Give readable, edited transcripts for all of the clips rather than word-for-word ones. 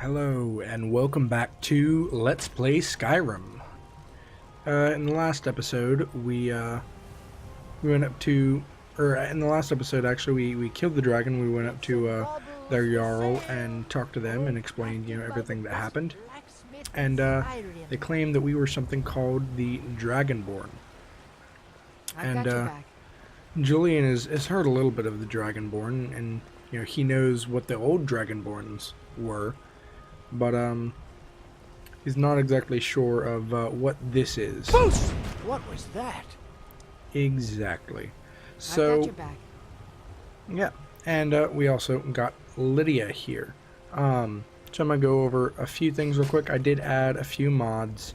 Hello and welcome back to Let's Play Skyrim. In the last episode, we went up to, in the last episode actually, we killed the dragon. We went up to their Jarl and talked to them and explained, everything that happened. And they claimed that we were something called the Dragonborn. And Juillen has heard a little bit of the Dragonborn, and he knows what the old Dragonborns were. But he's not exactly sure of what this is. Boost! What was that? Exactly. So, I got your back. Yeah, and we also got Lydia here. So I'm gonna go over a few things real quick. I did add a few mods,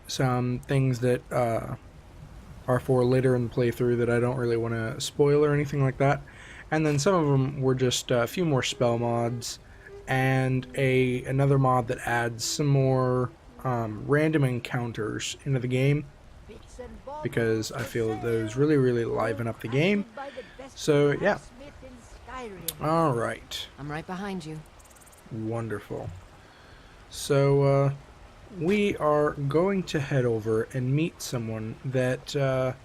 some things that are for later in the playthrough that I don't really want to spoil or anything like that. And then some of them were just a few more spell mods. And another mod that adds some more random encounters into the game, because I feel that those really liven up the game. So yeah. Alright. I'm right behind you. Wonderful. So we are going to head over and meet someone that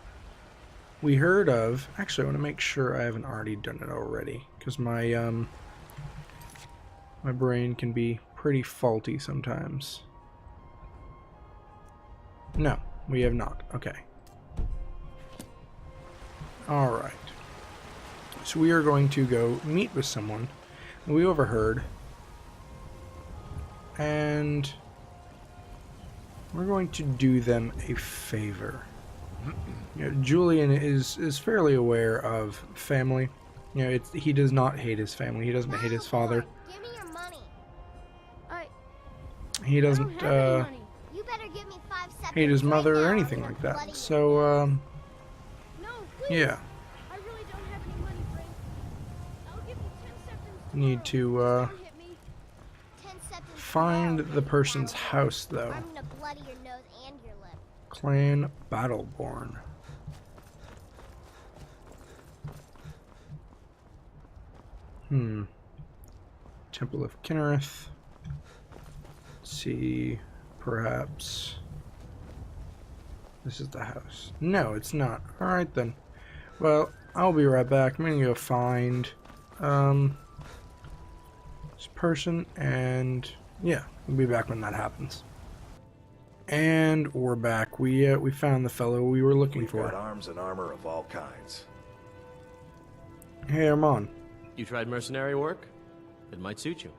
we heard of. Actually, I want to make sure I haven't already done it already, because my brain can be pretty faulty sometimes. No, we have not. Okay. Alright. So we are going to go meet with someone we overheard. And we're going to do them a favor. Juillen is fairly aware of family. He does not hate his family. He doesn't hate his father. He doesn't hate his mother or anything like that. So, yeah. Need to find the person's house, though. Clan Battleborn. Temple of Kinnereth. See, perhaps this is the house. No, it's not. Alright then. Well, I'll be right back. I'm gonna go find this person, and yeah, we'll be back when that happens. And we're back. We found the fellow we were looking for. We've got arms and armor of all kinds. Hey, Armand. You tried mercenary work? It might suit you.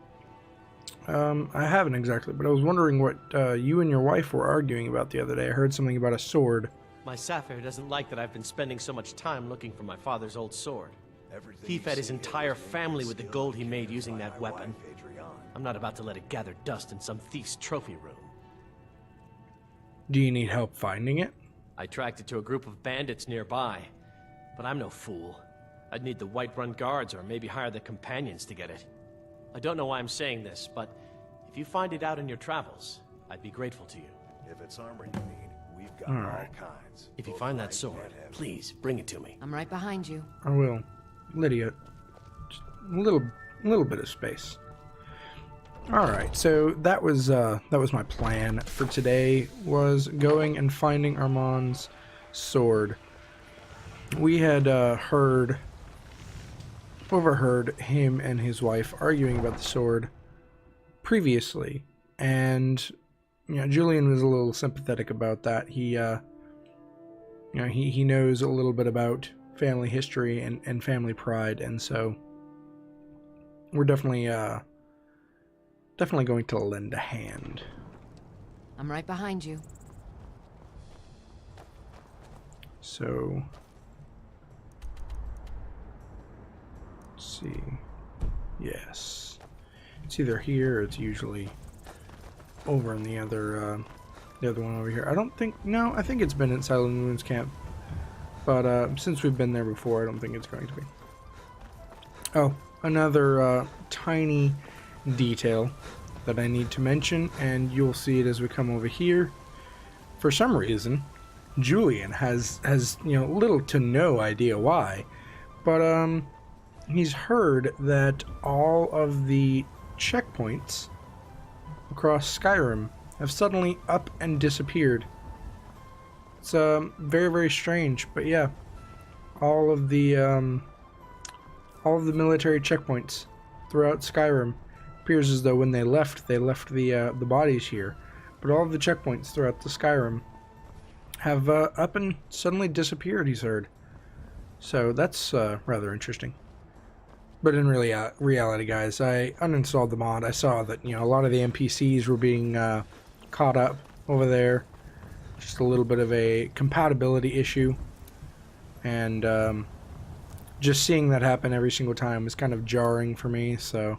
I haven't exactly, but I was wondering what you and your wife were arguing about the other day. I heard something about a sword. My Sapphire doesn't like that I've been spending so much time looking for my father's old sword. He fed his entire family with the gold he made using that weapon. I'm not about to let it gather dust in some thief's trophy room. Do you need help finding it? I tracked it to a group of bandits nearby, but I'm no fool. I'd need the Whiterun guards or maybe hire the companions to get it. I don't know why I'm saying this, but if you find it out in your travels, I'd be grateful to you. If it's armor you need, we've got all kinds. If you find that sword, please bring it to me. I'm right behind you. I will. Lydia, just a little bit of space. Alright, so that was my plan for today, was going and finding Armand's sword. We had overheard him and his wife arguing about the sword previously, and Juillen was a little sympathetic about that. He he knows a little bit about family history and family pride, and so we're definitely going to lend a hand. I'm right behind you. So see. Yes. It's either here or it's usually over in the other one over here. I don't think, no, I think it's been at Silent Moon's camp. But since we've been there before, I don't think it's going to be. Oh, another tiny detail that I need to mention, and you'll see it as we come over here. For some reason, Juillen has little to no idea why, but he's heard that all of the checkpoints across Skyrim have suddenly up and disappeared. It's very, very strange, but yeah, all of the military checkpoints throughout Skyrim appears as though when they left the bodies here, but all of the checkpoints throughout the Skyrim have up and suddenly disappeared. He's heard, so that's rather interesting. But in reality, guys, I uninstalled the mod. I saw that, you know, a lot of the NPCs were being caught up over there. Just a little bit of a compatibility issue. And just seeing that happen every single time was kind of jarring for me, so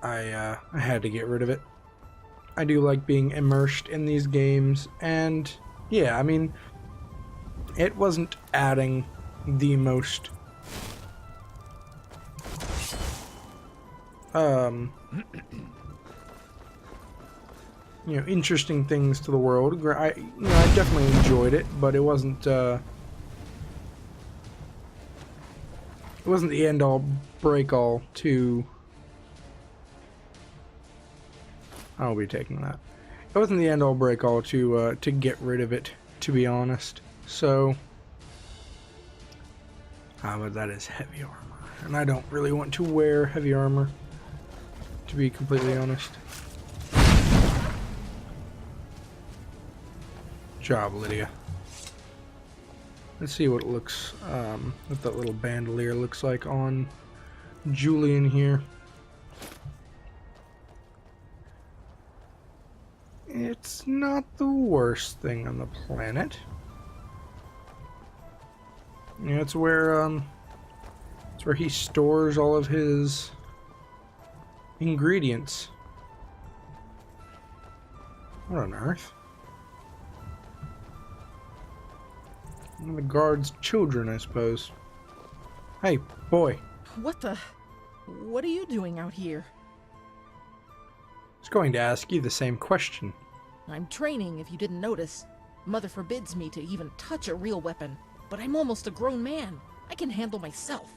I had to get rid of it. I do like being immersed in these games, and yeah, I mean, it wasn't adding the most you know, interesting things to the world. I definitely enjoyed it, but it wasn't the end all break all to. I'll be taking that. It wasn't the end all break all to get rid of it, to be honest. So, but that is heavy armor, and I don't really want to wear heavy armor, to be completely honest. Job, Lydia. Let's see what it looks, what that little bandolier looks like on Juillen here. It's not the worst thing on the planet. Yeah, it's where he stores all of his ingredients. What on earth? One of the guard's children, I suppose. Hey, boy. What are you doing out here? I was going to ask you the same question. I'm training, if you didn't notice. Mother forbids me to even touch a real weapon, but I'm almost a grown man. I can handle myself.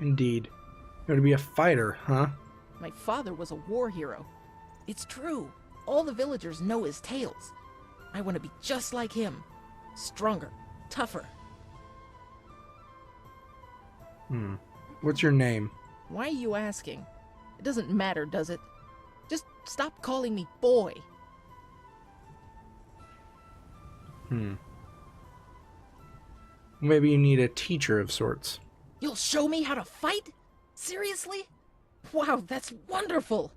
Indeed. You want to be a fighter, huh? My father was a war hero. It's true. All the villagers know his tales. I want to be just like him. Stronger, tougher. What's your name? Why are you asking? It doesn't matter, does it? Just stop calling me boy. Maybe you need a teacher of sorts. You'll show me how to fight? Seriously? Wow, that's wonderful!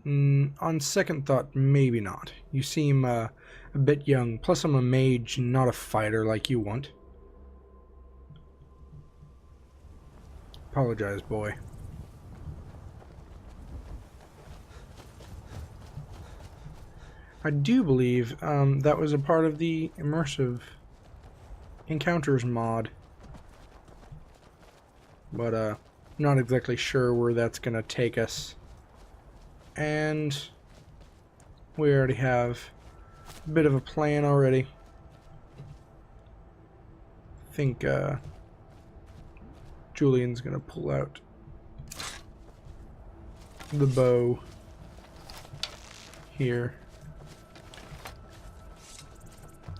On second thought, maybe not. You seem a bit young, plus I'm a mage, not a fighter like you want. Apologize, boy. I do believe that was a part of the immersive encounters mod, but not exactly sure where that's gonna take us. And we already have a bit of a plan already. I think Juillen's gonna pull out the bow here.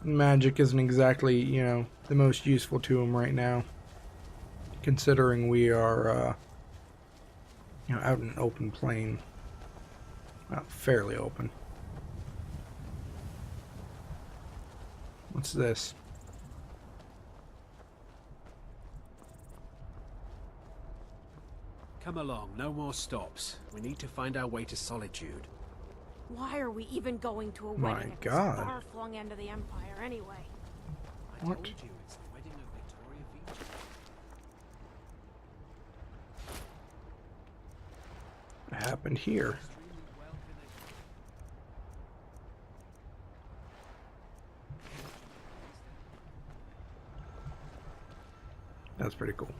Magic isn't exactly, you know, the most useful to him right now, considering we are, you know, out in an open plain. Well, fairly open. What's this? Come along, no more stops. We need to find our way to Solitude. Why are we even going to a My wedding at God. this far-flung end of the Empire anyway? I What? told you, it's the wedding of Victoria Beach. What happened here? Extremely well connected. That's pretty cool.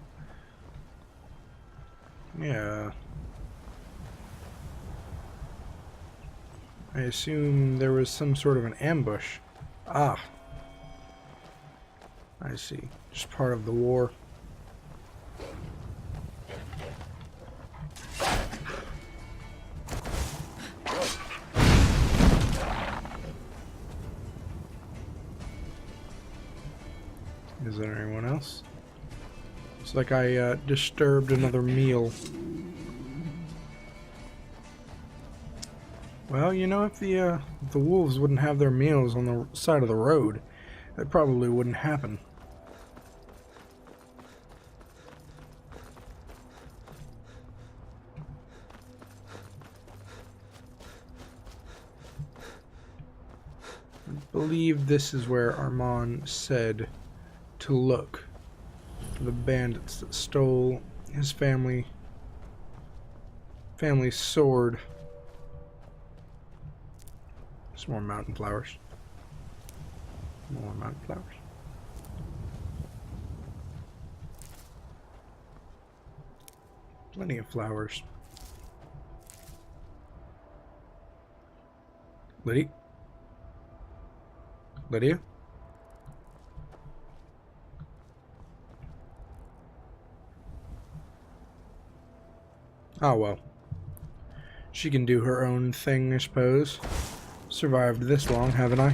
Yeah. I assume there was some sort of an ambush. Ah. I see. Just part of the war. Is there anyone else? It's like I disturbed another meal. Well, you know, if the wolves wouldn't have their meals on the side of the road, that probably wouldn't happen. I believe this is where Armand said to look for the bandits that stole his family's sword. Some more mountain flowers. More mountain flowers. Plenty of flowers. Lydia? Lydia? Oh well. She can do her own thing, I suppose. Survived this long, haven't I?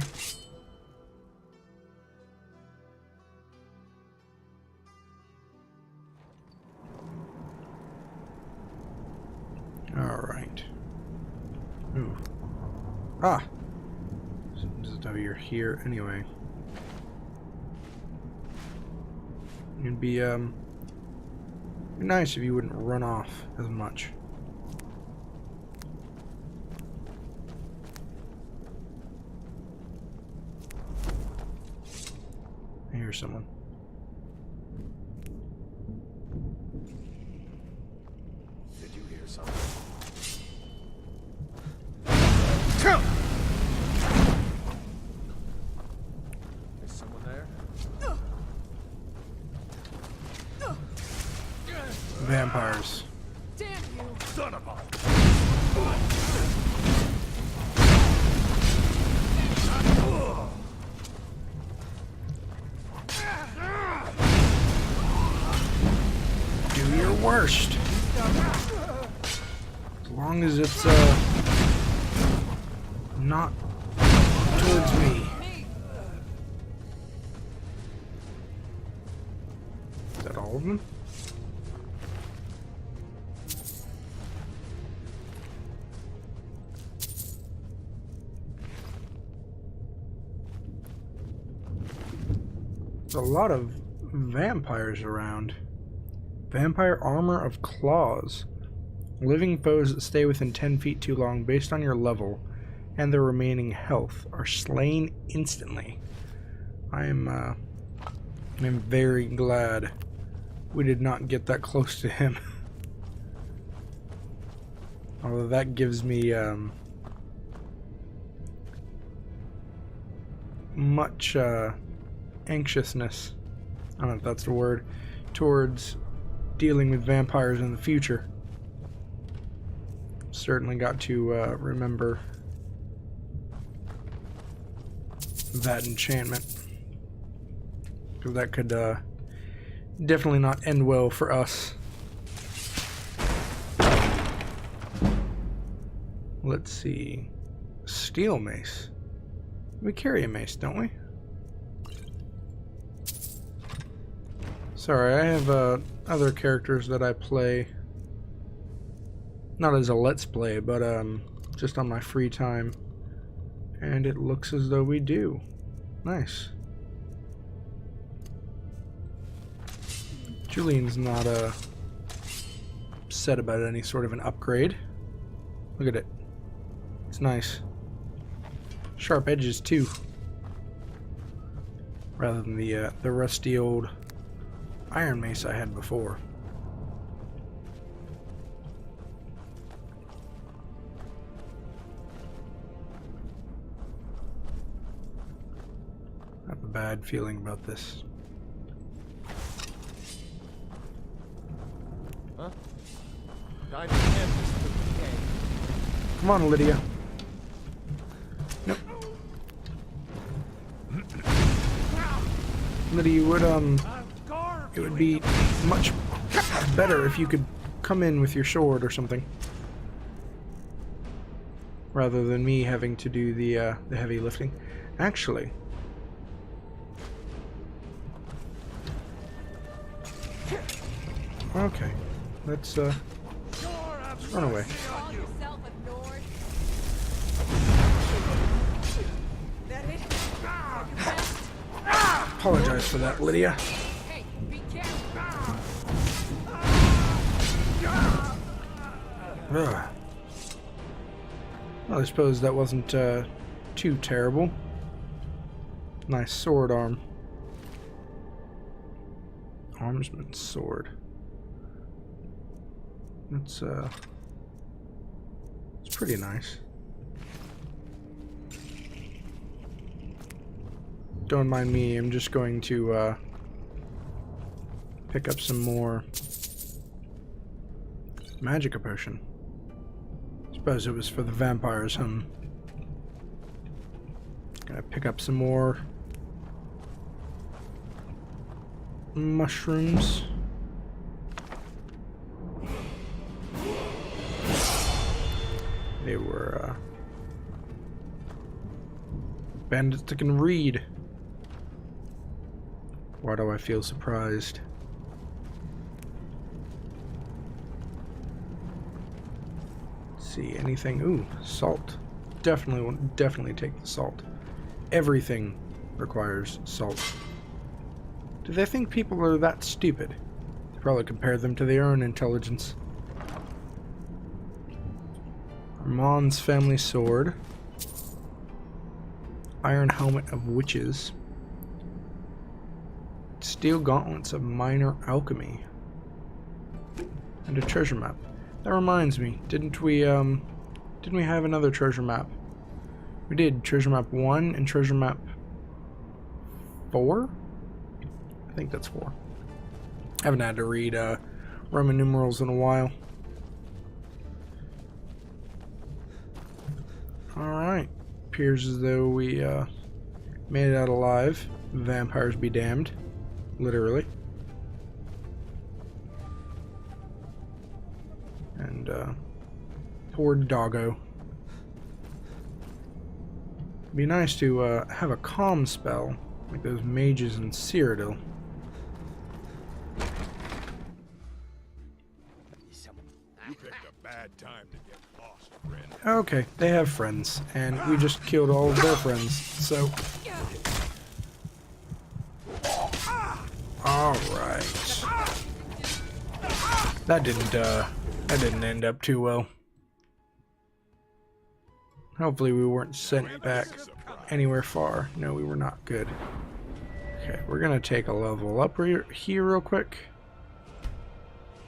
Alright. Ooh. Ah! Just how you're here anyway. It'd be nice if you wouldn't run off as much. I hear someone. Did you hear something? Is someone there? Vampires. Damn you! Son of a... Do your worst. As long as it's not towards me. Is that all of them? There's a lot of vampires around. Vampire Armor of Claws. Living foes that stay within 10 feet too long based on your level and their remaining health are slain instantly. I'm very glad we did not get that close to him. Although that gives me much anxiousness, I don't know if that's the word, towards dealing with vampires in the future. Certainly got to remember that enchantment, because that could definitely not end well for us. Let's see. Steel mace. We carry a mace, don't we? Sorry, I have other characters that I play. Not as a let's play, but just on my free time. And it looks as though we do. Nice. Juillen's not upset about any sort of an upgrade. Look at it. It's nice. Sharp edges too. Rather than the rusty old iron mace I had before. I have a bad feeling about this. Huh? Guide to him. Okay. Come on, Lydia. Nope. Lydia, it would be much better if you could come in with your sword or something, rather than me having to do the heavy lifting. Actually, okay, let's run away. Apologize for that, Lydia. Ugh. Well, I suppose that wasn't too terrible. Nice sword arm. Armsman's sword. It's pretty nice. Don't mind me, I'm just going to pick up some more Magica potion. Suppose it was for the vampires, Gonna pick up some more mushrooms. They were bandits that can read. Why do I feel surprised? Let's see, anything? Ooh, salt. Definitely take the salt. Everything requires salt. Do they think people are that stupid? They probably compare them to their own intelligence. Armand's family sword. Iron helmet of witches. Steel gauntlets of minor alchemy. And a treasure map. That reminds me, didn't we have another treasure map? We did treasure map 1 and treasure map 4? I think that's 4. I haven't had to read Roman numerals in a while. Alright. Appears as though we made it out alive. Vampires be damned. Literally. And poor doggo. It'd be nice to have a calm spell like those mages in Cyrodiil. You picked a bad time to get lost, friend. Okay, they have friends, and we just killed all of their friends, so... Alright. That didn't end up too well. Hopefully we weren't sent back anywhere far. No, we were not. Good. Okay, we're gonna take a level up here real quick.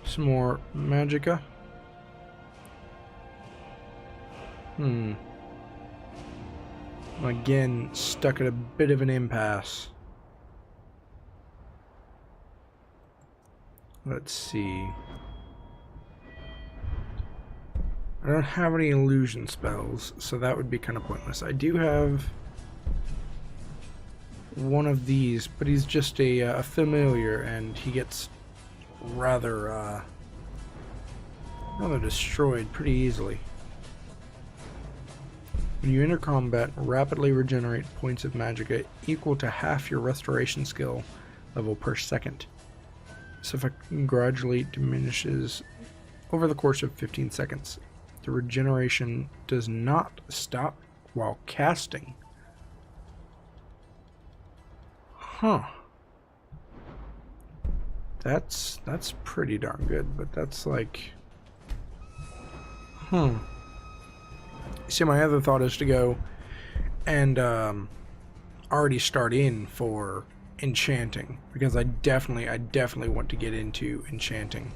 Some more Magica. Again, stuck at a bit of an impasse. Let's see. I don't have any illusion spells, so that would be kind of pointless. I do have one of these, but he's just a familiar, and he gets rather destroyed pretty easily. When you enter combat, rapidly regenerate points of magicka equal to half your restoration skill level per second. This effect gradually diminishes over the course of 15 seconds. The regeneration does not stop while casting. Huh. That's pretty darn good, but that's like... See, my other thought is to go and already start in for enchanting, because I definitely want to get into enchanting.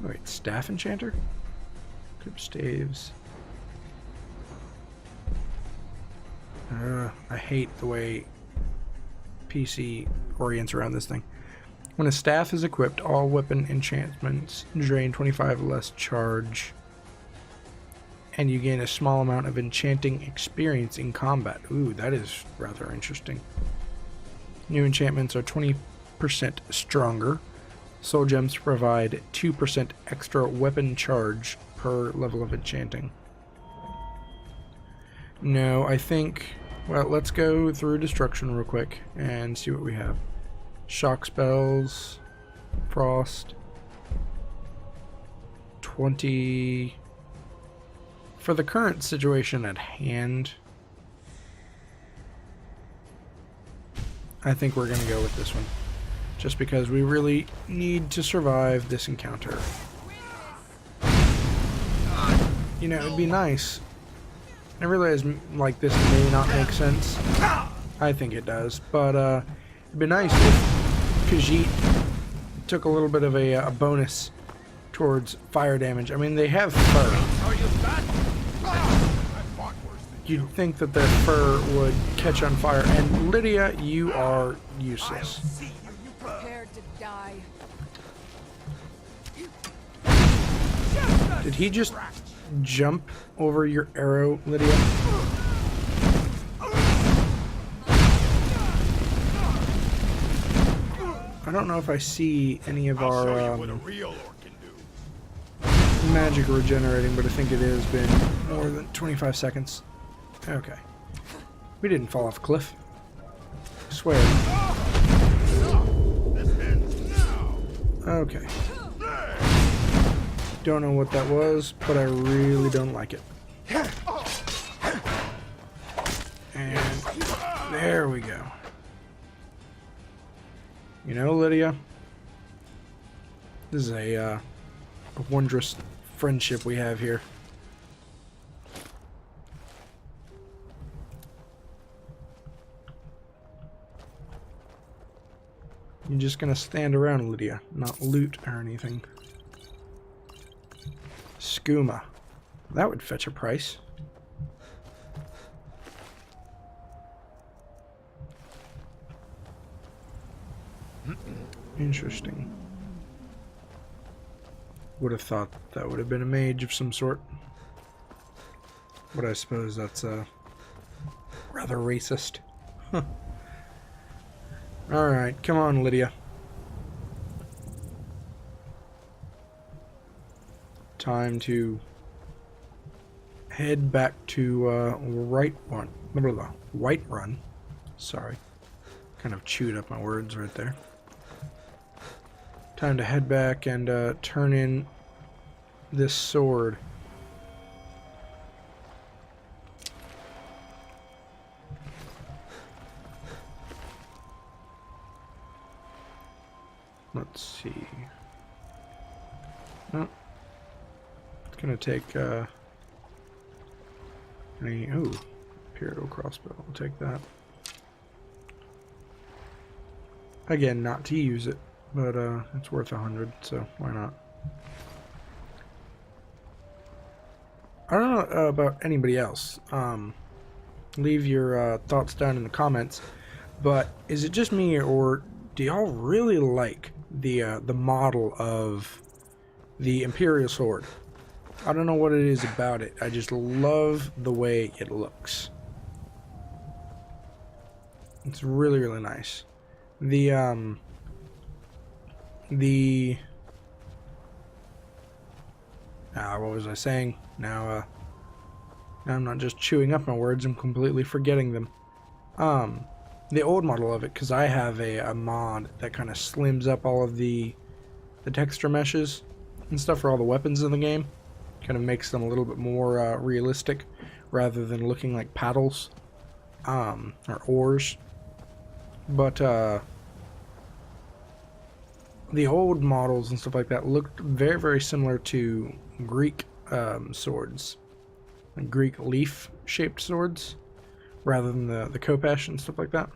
Wait, staff enchanter? Grip staves. I hate the way PC orients around this thing. When a staff is equipped, all weapon enchantments drain 25 less charge, and you gain a small amount of enchanting experience in combat. Ooh, that is rather interesting. New enchantments are 20% stronger. Soul gems provide 2% extra weapon charge per level of enchanting. No, I think... Well, let's go through destruction real quick and see what we have. Shock spells, frost, 20... For the current situation at hand, I think we're going to go with this one. Just because we really need to survive this encounter. You know, it'd be nice. I realize, like, this may not make sense. I think it does. But, it'd be nice if Khajiit took a little bit of a bonus towards fire damage. I mean, they have fur. You'd think that their fur would catch on fire. And Lydia, you are useless. Prepared to die. Did he just jump over your arrow, Lydia? I don't know if I see any of our magic regenerating, but I think it has been more than 25 seconds. Okay. We didn't fall off a cliff. I swear. Okay. Don't know what that was, but I really don't like it. And there we go. You know, Lydia, this is a wondrous friendship we have here. You're just gonna stand around, Lydia, not loot or anything. Skooma. That would fetch a price. Interesting. Would have thought that would have been a mage of some sort. But I suppose that's rather racist. Alright, come on, Lydia. Time to head back to Whiterun. Sorry. Kind of chewed up my words right there. Time to head back and turn in this sword. Let's see. Oh. It's gonna take Imperial crossbow. I'll take that. Again, not to use it, but it's worth 100, so why not? I don't know about anybody else. Leave your thoughts down in the comments. But is it just me, or do y'all really like the model of the Imperial sword? I don't know what it is about it. I just love the way it looks. It's really, really nice. What was I saying? Now I'm not just chewing up my words, I'm completely forgetting them. The old model of it, because I have a mod that kind of slims up all of the texture meshes and stuff for all the weapons in the game. Kind of makes them a little bit more realistic rather than looking like paddles or oars. But the old models and stuff like that looked very, very similar to Greek swords, like Greek leaf-shaped swords, rather than the Khopesh and stuff like that.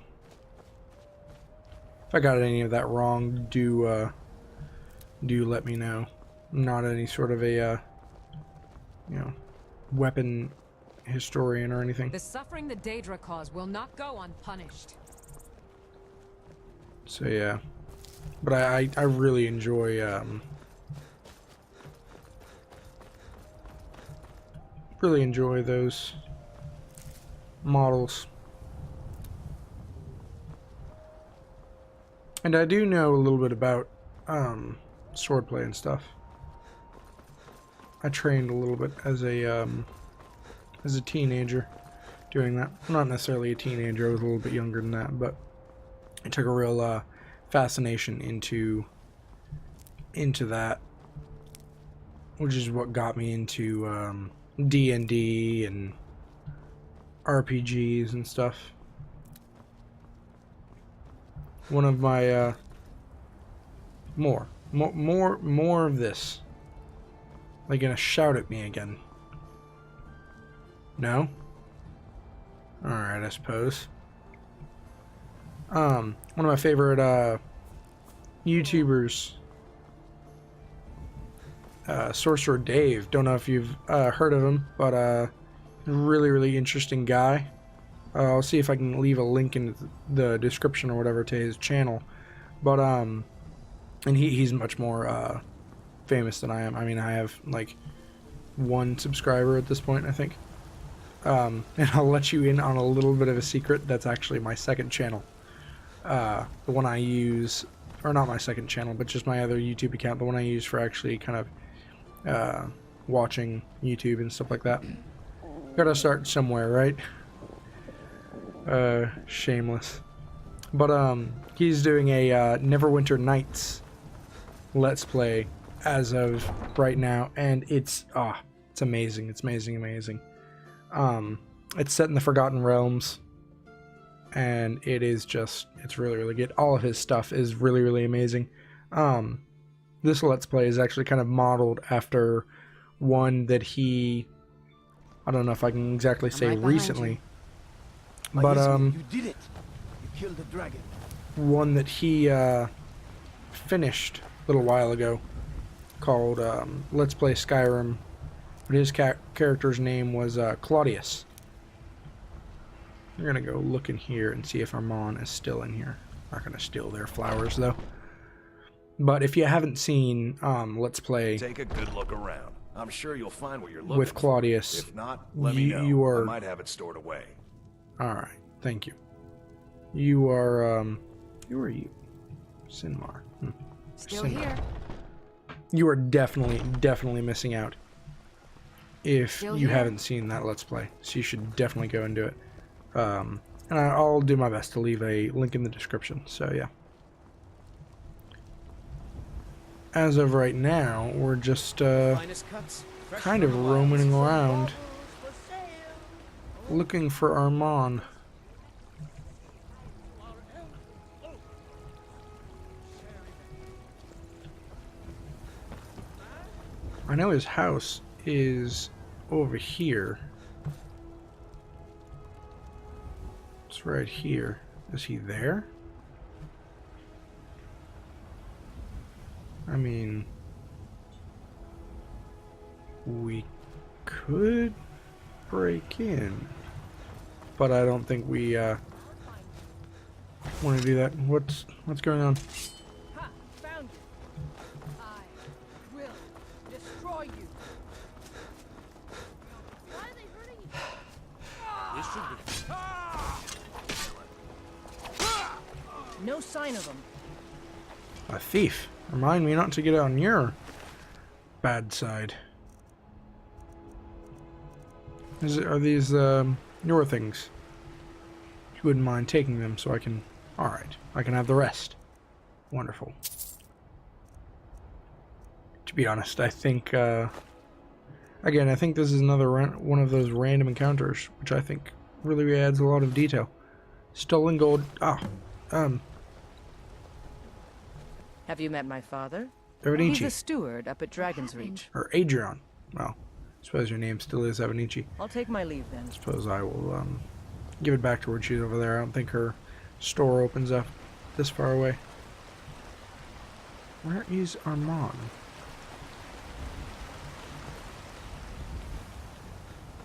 If I got any of that wrong, do let me know. I'm not any sort of a weapon historian or anything. The suffering the Daedra cause will not go unpunished. So yeah, but I really enjoy those models. And I do know a little bit about swordplay and stuff. I trained a little bit as a teenager doing that. I'm not necessarily a teenager, I was a little bit younger than that, but I took a real fascination into that, which is what got me into D&D and RPGs and stuff. One of my more of this. They're gonna shout at me again. No? Alright, I suppose. One of my favorite YouTubers, SorcererDave. Don't know if you've heard of him, but really interesting guy. I'll see if I can leave a link in the description or whatever to his channel. But and he's much more famous than I am. I mean, I have like 1 subscriber at this point, I think. And I'll let you in on a little bit of a secret. That's actually my second channel. The one I use, or not my second channel, but just my other YouTube account. The one I use for actually kind of watching YouTube and stuff like that. Gotta start somewhere, right? Shameless. But he's doing a Neverwinter Nights Let's Play as of right now, and it's amazing. It's amazing. It's set in the Forgotten Realms, and it's really good. All of his stuff is really amazing. This Let's Play is actually kind of modeled after one that I don't know if I can exactly say recently, but you did it. You killed the dragon. one that he finished a little while ago called Let's Play Skyrim, but his character's name was Claudius. We're gonna go look in here and see if Armand is still in here. Not gonna steal their flowers though. But if you haven't seen Let's Play, Take a good look around. I'm sure you'll find what you're looking with Claudius, for. If not, let me know. you are... I might have it stored away. Alright, thank you. You are, who are you? Sinmar. Still Sinmar. here. You are definitely missing out if Still you here. haven't seen that Let's Play. So you should definitely go and do it. And I'll do my best to leave a link in the description. So yeah. As of right now, we're just kind of roaming around looking for Armand. I know his house is over here. It's right here. Is he there? I mean, we could break in, but I don't think we want to do that. What's going on? Ha! Found you. I will destroy you. Why are they hurting you? No sign of them. A thief. Remind me not to get on your bad side. Are these your things? If you wouldn't mind taking them so I can... Alright, I can have the rest. Wonderful. To be honest, I think... Again, I think this is another one of those random encounters, which I think really adds a lot of detail. Stolen gold... Have you met my father? He's Avenici. a steward up at Dragon's Reach. Or Adrian. Well, I suppose your name still is Avenici. I'll take my leave then. I suppose I will give it back to her. She's over there. I don't think her store opens up this far away. Where is Armand?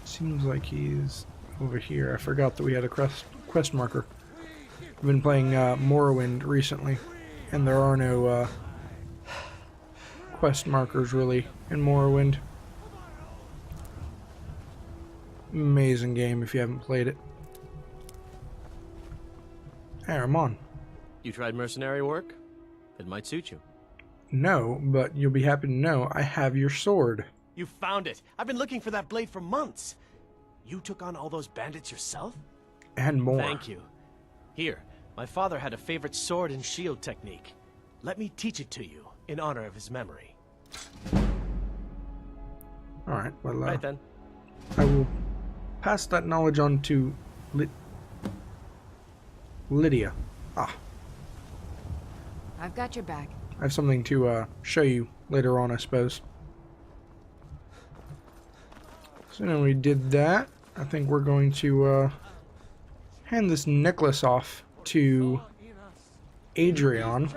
Seems like he's over here. I forgot that we had a quest marker. I've been playing Morrowind recently, and there are no quest markers really in Morrowind. Amazing game if you haven't played it. Hey, Armand. You tried mercenary work? It might suit you. No, but you'll be happy to know I have your sword. You found it! I've been looking for that blade for months! You took on all those bandits yourself? And more. Thank you. Here, my father had a favorite sword and shield technique. Let me teach it to you, in honor of his memory. Alright, well, Right then. I will pass that knowledge on to Lydia. Ah, I've got your back. I have something to show you later on, I suppose. So now we did that. I think we're going to hand this necklace off to Adrian.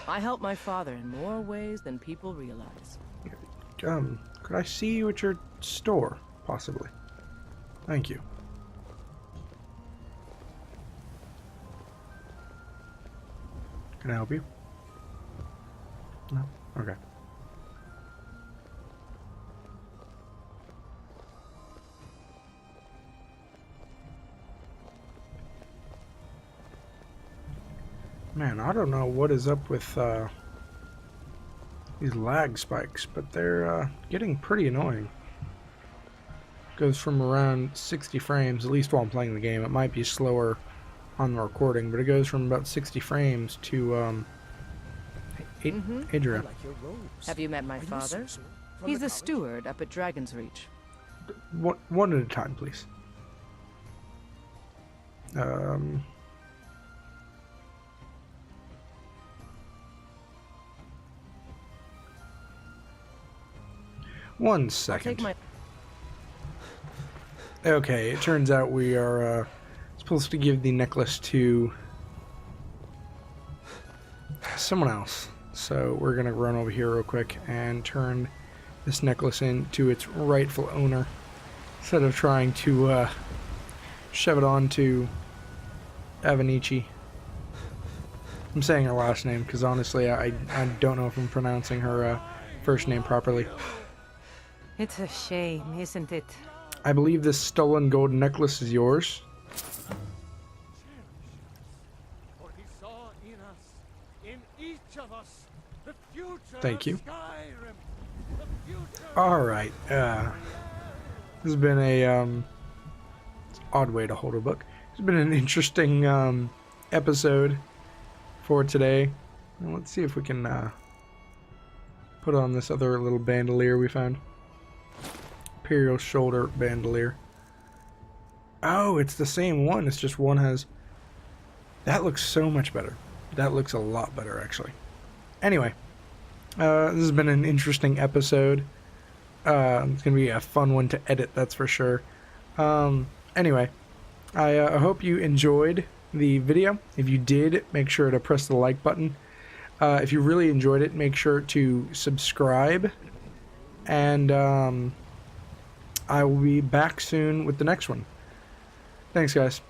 I help my father in more ways than people realize. Could I see you at your store, possibly? Thank you. Can I help you? No? Okay. Man, I don't know what is up with these lag spikes, but they're getting pretty annoying. Goes from around 60 frames, at least while I'm playing the game. It might be slower on the recording, but it goes from about 60 frames to Adrian. Have you met my father? He's a steward up at Dragon's Reach. One at a time, please. One second. Okay, it turns out we are supposed to give the necklace to someone else. So we're gonna run over here real quick and turn this necklace into its rightful owner, instead of trying to shove it on to Avanici. I'm saying her last name because honestly I don't know if I'm pronouncing her first name properly. It's a shame, isn't it? I believe this stolen gold necklace is yours. Thank you. Alright, this has been a odd way to hold a book. It's been an interesting episode for today. Well, let's see if we can put on this other little bandolier we found. Imperial shoulder bandolier. Oh, it's the same one. It's just one has... That looks so much better. That looks a lot better, actually. Anyway, this has been an interesting episode. It's going to be a fun one to edit, that's for sure. Anyway, I hope you enjoyed the video. If you did, make sure to press the like button. If you really enjoyed it, make sure to subscribe. And I will be back soon with the next one. Thanks, guys.